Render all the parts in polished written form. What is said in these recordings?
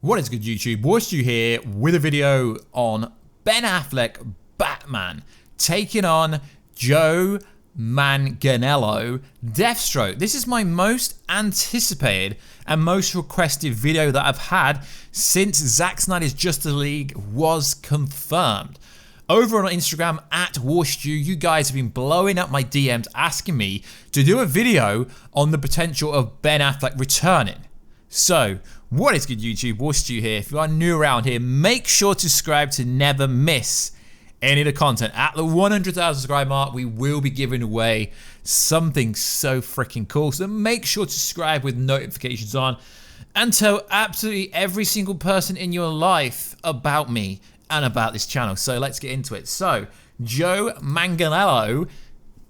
What is good, YouTube? Warstu here with a video on Ben Affleck Batman taking on Joe Manganiello Deathstroke. This is my most anticipated and most requested video that I've had since Zack Snyder's Justice League was confirmed. Over on Instagram at Warstu, you guys have been blowing up my DMs asking me to do a video on the potential of Ben Affleck returning. So, what is good, YouTube? Warstu here. If you are new around here, make sure to subscribe to never miss any of the content. At the 100,000 subscribe mark, we will be giving away something so freaking cool. So make sure to subscribe with notifications on and tell absolutely every single person in your life about me and about this channel. So let's get into it. So, Joe Manganiello.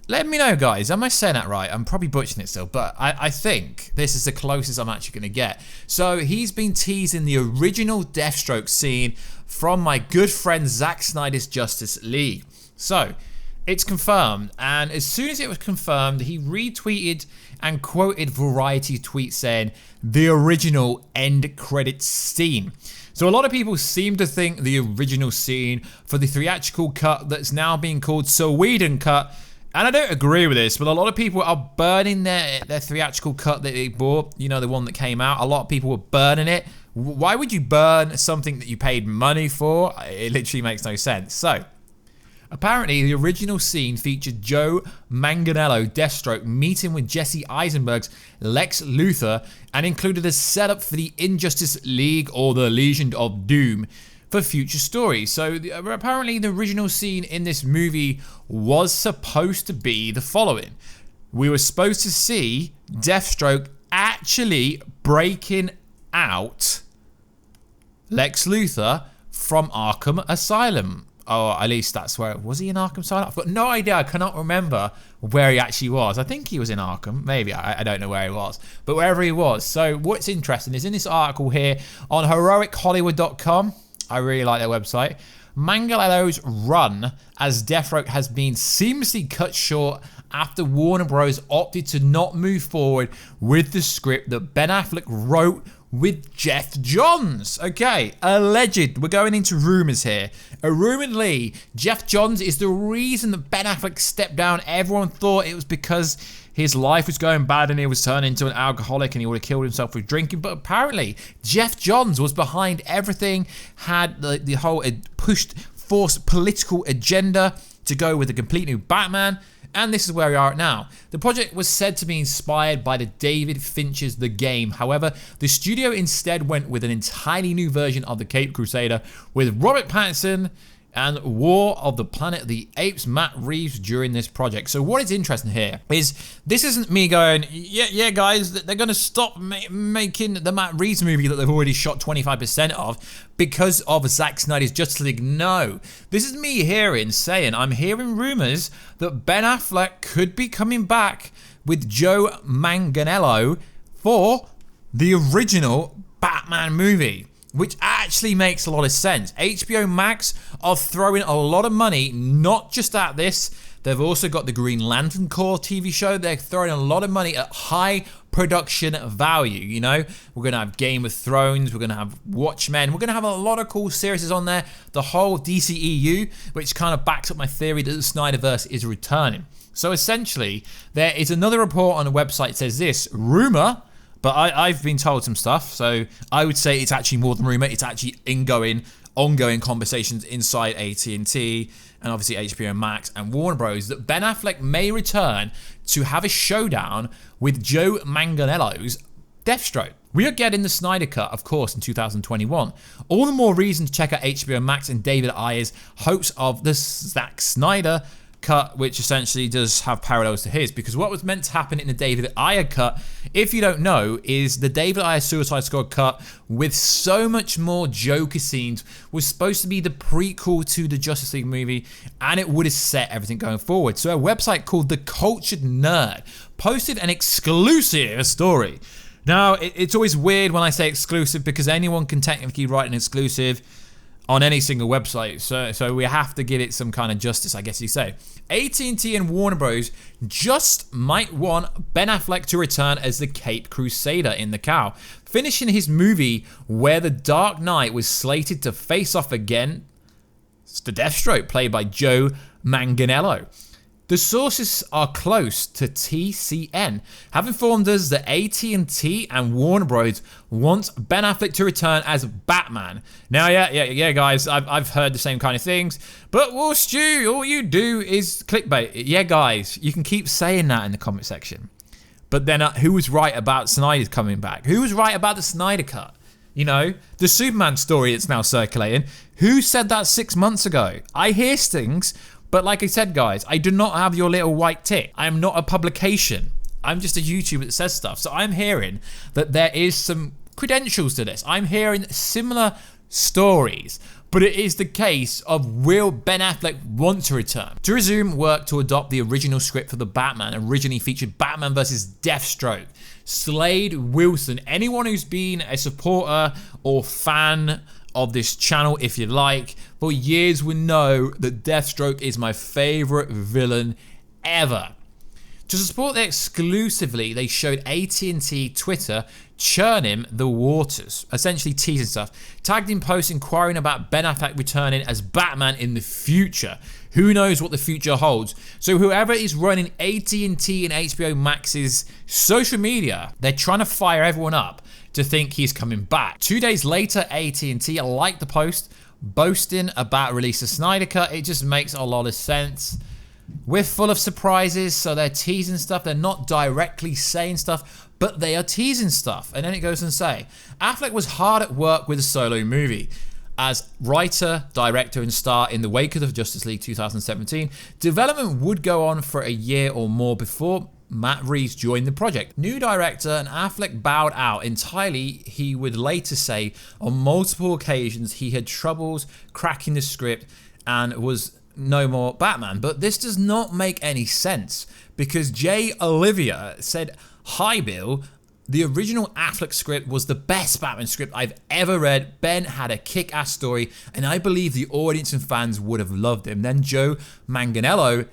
Let me know, guys. Am I saying that right? I'm probably butchering it still, but I think this is the closest I'm actually going to get. So he's been teasing the original Deathstroke scene from my good friend Zack Snyder's Justice League. So it's confirmed, and as soon as it was confirmed, he retweeted and quoted Variety tweets saying the original end credits scene. So a lot of people seem to think the original scene for the theatrical cut that's now being called Sweden cut. And I don't agree with this, but a lot of people are burning their theatrical cut that they bought, you know, the one that came out. A lot of people were burning it. Why would you burn something that you paid money for? It literally makes no sense. So, apparently the original scene featured Joe Manganiello Deathstroke meeting with Jesse Eisenberg's Lex Luthor and included a setup for the Injustice League or the Legion of Doom for future stories. So apparently the original scene in this movie was supposed to be the following. We were supposed to see Deathstroke actually breaking out Lex Luthor from Arkham Asylum. Or at least that's where, was he in Arkham Asylum? I've got no idea, I cannot remember where he actually was. I think he was in Arkham, maybe, I don't know where he was. But wherever he was. So what's interesting is in this article here on heroichollywood.com, I really like their website. Manganiello's run as Deathstroke has been seamlessly cut short after Warner Bros. Opted to not move forward with the script that Ben Affleck wrote with Geoff Johns. Okay, alleged. We're going into rumors here. Rumoredly, Geoff Johns is the reason that Ben Affleck stepped down. Everyone thought it was because his life was going bad and he was turning into an alcoholic and he would have killed himself with drinking. But apparently, Geoff Johns was behind everything, had the whole forced political agenda to go with a complete new Batman. And this is where we are at now. The project was said to be inspired by the David Fincher's The Game. However, the studio instead went with an entirely new version of the Caped Crusader with Robert Pattinson and War of the Planet of the Apes Matt Reeves during this project. So what is interesting here is this isn't me going, yeah guys, they're going to stop making the Matt Reeves movie that they've already shot 25% of because of Zack Snyder's Justice League. No, this is me I'm hearing rumors that Ben Affleck could be coming back with Joe Manganiello for the original Batman movie, which actually makes a lot of sense. HBO Max are throwing a lot of money, not just at this. They've also got the Green Lantern Corps TV show. They're throwing a lot of money at high production value, you know? We're going to have Game of Thrones. We're going to have Watchmen. We're going to have a lot of cool series on there. The whole DCEU, which kind of backs up my theory that the Snyderverse is returning. So essentially, there is another report on the website that says this, rumor, but I've been told some stuff, so I would say it's actually more than rumor. It's actually ongoing conversations inside AT&T and obviously HBO Max and Warner Bros. That Ben Affleck may return to have a showdown with Joe Manganiello's Deathstroke. We are getting the Snyder Cut, of course, in 2021. All the more reason to check out HBO Max and David Ayer's hopes of the Zack Snyder Cut, which essentially does have parallels to his, because what was meant to happen in the David Ayer cut, if you don't know, is the David Ayer Suicide Squad cut with so much more Joker scenes was supposed to be the prequel to the Justice League movie, and it would have set everything going forward. So a website called The Cultured Nerd posted an exclusive story. Now, it's always weird when I say exclusive because anyone can technically write an exclusive. on any single website. So we have to give it some kind of justice, I guess you say. AT&T and Warner Bros. Just might want Ben Affleck to return as the Caped Crusader in The Cow, finishing his movie where the Dark Knight was slated to face off again. It's the Deathstroke, played by Joe Manganiello. The sources are close to TCN, have informed us that AT&T and Warner Bros. Want Ben Affleck to return as Batman. Now, yeah, guys, I've heard the same kind of things, but Warstu, all you do is clickbait. Yeah, guys, you can keep saying that in the comment section. But then who was right about Snyder's coming back? Who was right about the Snyder Cut? You know, the Superman story that's now circulating. Who said that 6 months ago? I hear things. But like I said, guys, I do not have your little white tick. I am not a publication. I'm just a YouTuber that says stuff. So I'm hearing that there is some credentials to this. I'm hearing similar stories. But it is the case of, will Ben Affleck want to return? To resume work to adopt the original script for the Batman, originally featured Batman vs. Deathstroke. Slade Wilson, anyone who's been a supporter or fan of this channel, if you like, for years will know that Deathstroke is my favorite villain ever. To support it exclusively, they showed AT&T Twitter churning the waters, essentially teasing stuff, tagged in posts inquiring about Ben Affleck returning as Batman in the future. Who knows what the future holds? So whoever is running AT&T and HBO Max's social media, they're trying to fire everyone up to think he's coming back. 2 days later, AT&T liked the post, boasting about release of Snyder Cut. It just makes a lot of sense. We're full of surprises, so they're teasing stuff. They're not directly saying stuff, but they are teasing stuff. And then it goes and say, Affleck was hard at work with a solo movie. As writer, director, and star in the wake of Justice League 2017, development would go on for a year or more before Matt Reeves joined the project. New director, and Affleck bowed out entirely. He would later say on multiple occasions he had troubles cracking the script and was no more Batman. But this does not make any sense because Jay Olivia said, "Hi Bill, the original Affleck script was the best Batman script I've ever read. Ben had a kick-ass story and I believe the audience and fans would have loved him." Then Joe Manganiello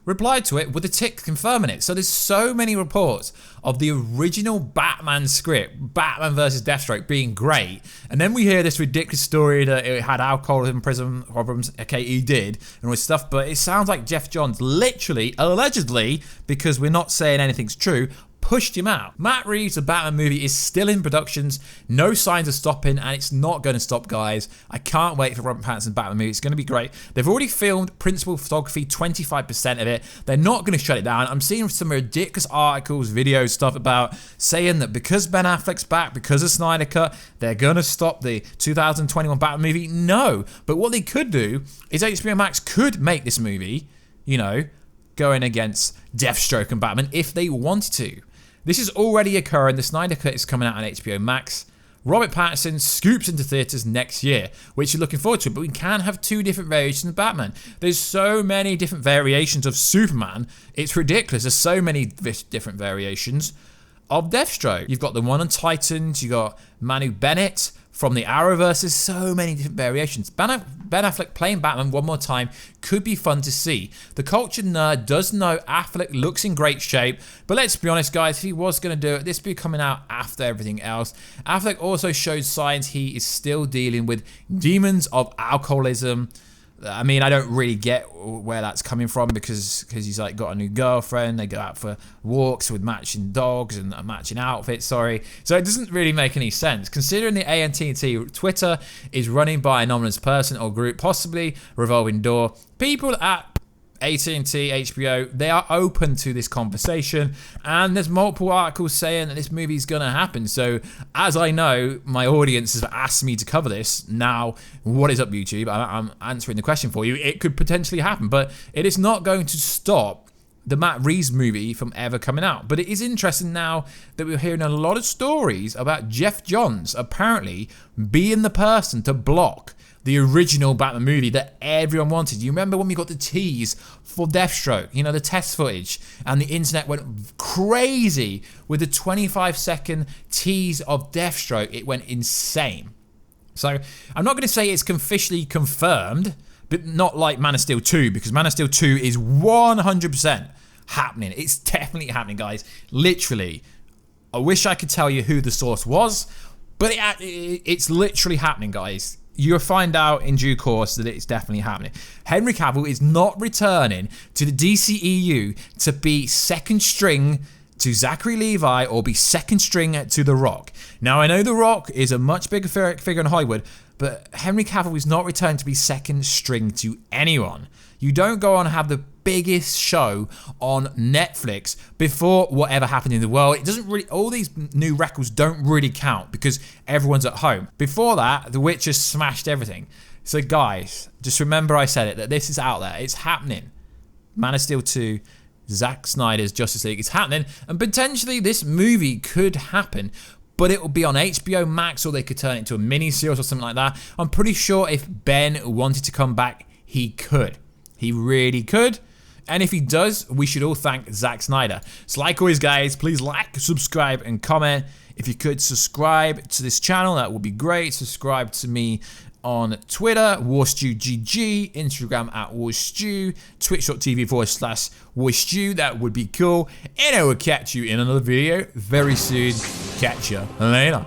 replied to it with a tick confirming it. So there's so many reports of the original Batman script, Batman vs. Deathstroke, being great. And then we hear this ridiculous story that it had alcoholism, prison problems. Okay, he did, and all this stuff. But it sounds like Jeff Johns literally, allegedly, because we're not saying anything's true, pushed him out. Matt Reeves' The Batman movie is still in productions, no signs of stopping, and it's not going to stop, guys. I can't wait for Robert Pattinson's Batman movie. It's going to be great. They've already filmed principal photography, 25% of it. They're not going to shut it down. I'm seeing some ridiculous articles, videos, stuff about saying that because Ben Affleck's back, because of Snyder Cut, they're going to stop the 2021 Batman movie. No, but what they could do is HBO Max could make this movie, you know, going against Deathstroke and Batman if they wanted to. This is already occurring. The Snyder Cut is coming out on HBO Max. Robert Pattinson scoops into theaters next year, which you're looking forward to, but we can have two different variations of Batman. There's so many different variations of Superman, it's ridiculous. There's so many different variations of Deathstroke. You've got the one on Titans, you got Manu Bennett from the Arrowverse. There's so many different variations. Ben Affleck playing Batman one more time could be fun to see. The culture nerd does know Affleck looks in great shape, but let's be honest, guys, if he was going to do it, this would be coming out after everything else. Affleck also shows signs he is still dealing with demons of alcoholism. I mean, I don't really get where that's coming from because he's like got a new girlfriend. They go out for walks with matching dogs and matching outfits. Sorry, so it doesn't really make any sense considering the AT&T Twitter is running by an anonymous person or group, possibly revolving door. People at AT&T, HBO, they are open to this conversation, and there's multiple articles saying that this movie is going to happen. So as I know, my audience has asked me to cover this. Now, what is up, YouTube? I'm answering the question for you. It could potentially happen, but it is not going to stop the Matt Reeves movie from ever coming out. But it is interesting now that we're hearing a lot of stories about Jeff Johns apparently being the person to block the original Batman movie that everyone wanted. You remember when we got the tease for Deathstroke, you know, the test footage, and the internet went crazy with the 25-second tease of Deathstroke. It went insane. So I'm not going to say it's officially confirmed, but not like Man of Steel 2, because Man of Steel 2 is 100% happening. It's definitely happening, guys. Literally. I wish I could tell you who the source was, but it's literally happening, guys. You'll find out in due course that it's definitely happening. Henry Cavill is not returning to the DCEU to be second string to Zachary Levi or be second string to The Rock. Now, I know The Rock is a much bigger figure in Hollywood, but Henry Cavill is not returning to be second string to anyone. You don't go on and have the biggest show on Netflix before whatever happened in the world. It doesn't really, all these new records don't really count because everyone's at home. Before that, The Witcher smashed everything. So guys, just remember I said it, that this is out there. It's happening. Man of Steel 2, Zack Snyder's Justice League is happening, and potentially this movie could happen, but it will be on HBO Max, or they could turn it into a mini-series or something like that. I'm pretty sure if Ben wanted to come back, he could. He really could. And if he does, we should all thank Zack Snyder. So like always, guys, please like, subscribe, and comment. If you could subscribe to this channel, that would be great. Subscribe to me on Twitter, WarstuGG, Instagram at Warstu, twitch.tv/Warstu. That would be cool. And I will catch you in another video very soon. Catch you later.